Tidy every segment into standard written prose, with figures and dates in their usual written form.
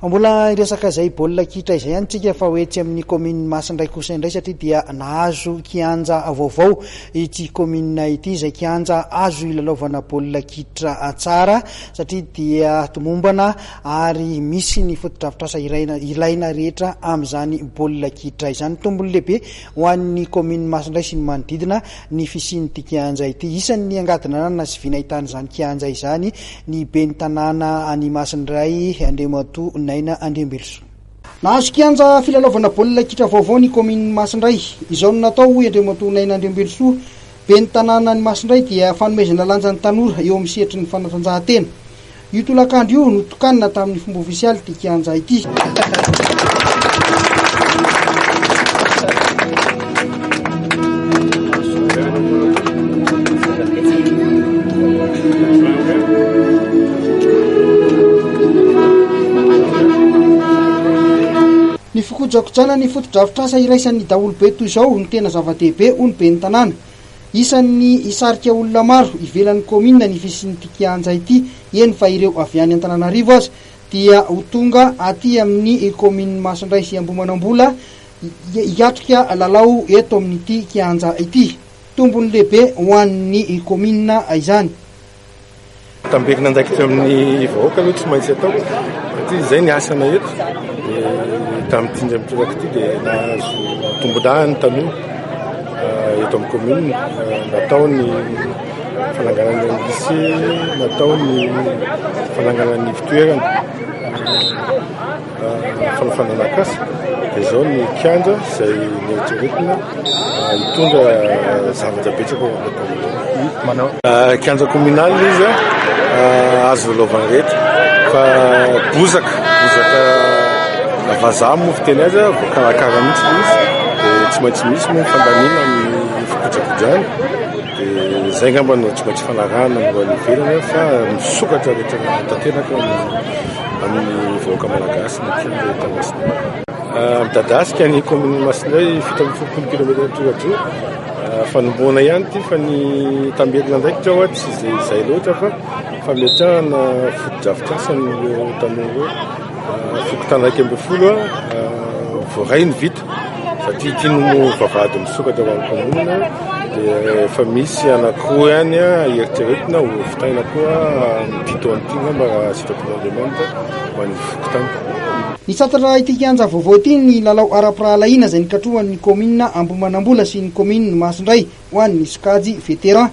Mbola iresaka zay baolina kitra izay antsika fa hoetsy amin'ny commune Masindray kosa indray satria dia nahazo kianja vaovao ity commune ity izay kianja azo ilalaovana baolina kitra tsara satria dia tomombana ary misy ny fotodrafitrasa ilaina rehetra amin'izany baolina kitra izany. Tombony lehibe ho an'ny commune Masindray sy ny manodidina ny fisian'ity kianja ity. Isan'ny angadina anana sy vinahitana izany kianja izany ny ben'ny tanàna any Masindray Andriamatoa Naina Andriambelso. Nahazo kianja filalaovana baolina kitra vaovao ny commune Masindray. Izao no natao hoy Andriamatoa Naina Andriambelso ben'ny tanàna ny Masindray dia fanomezana lanjan'ny tanora eo amin'ny sehatry ny fanatanjahantena. Io tolakandro io no tokanina tamin'ny fomba ofisialy ity kianja ity. Ny fikojakojana ny fotodrafitrasa iraisan'ny daholobe toy izao ny tena zava-dehibe ho ny ben'ny tanàna. Isan'ny isarika olona maro ivelan'ny commune ny fisian'ity kianja ity, eny fa ireo avy any Antananarivo aza dia ho tonga aty amin'ny commune Masindray sy Ambohimanambola hiatrika lalao eto amin'ity kianja ity. Tombony lehibe ho an'ny commune izany. Tambekina andraikitra amin'ny vahoaka aloha tsy maintsy atao satria izay ny asana eto. Tamin'ny tindra mitondrak ity dia nahazo tombonany tanora eto amin'ny commune, natao ny fananganany lycée, natao ny fananganany fitoerana fanafanana kasa. Dia izao ny kianja izay nieritreretina hitondra zavatra betsaka kianja communal izy azo lalaovana rehetra fa bozaka vazaha moa fiteny azy voakarakara mihitsy izy dia tsy maintsy misy moa fandaniana amin'ny fikojakodrany dia zay ngamba no tsy maintsy fanarahana no anivelana fa misokatra rehetra tanteraka amin'ny vahoaka malagasy ny kianja eto Masindray. Midadasika ny commune Masindray 70 kilometra tora-dro fanomboana ihany ity fa ny tambekina andraikitra ao tsy izay loatra fa fametrahana fotodrafitrasa ny tanora fokotana 12 voaray ny vita satria ity no vavahady misokatra ho amin'ny commune dia efa misy anankiroa ihany eritreretina ho fitaina koa mipito an'ity ngamba sitrapon'Andriamanitra ho an'ny fokotana. Nisatatra ity kianja vaovao ity ny lalao ara-pirahalaina izay nikatrohan'ny commune Ambohimanambola sy ny commune Masindray ho an'ny sokajy veteran.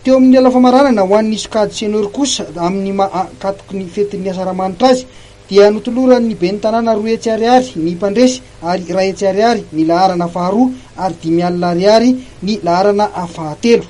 Teo amin'ny alafamaranana ho an'ny sokajy senior kosa amin'ny katoky ny fetin'ny asaramanitra azy dia notoloran'ny ben'ny tanàna 2 hetsy ariary ny mpandresy ary 2 hetsy ariary ny laharana faharoa ary 5 alina ariary ny laharana fahatelo.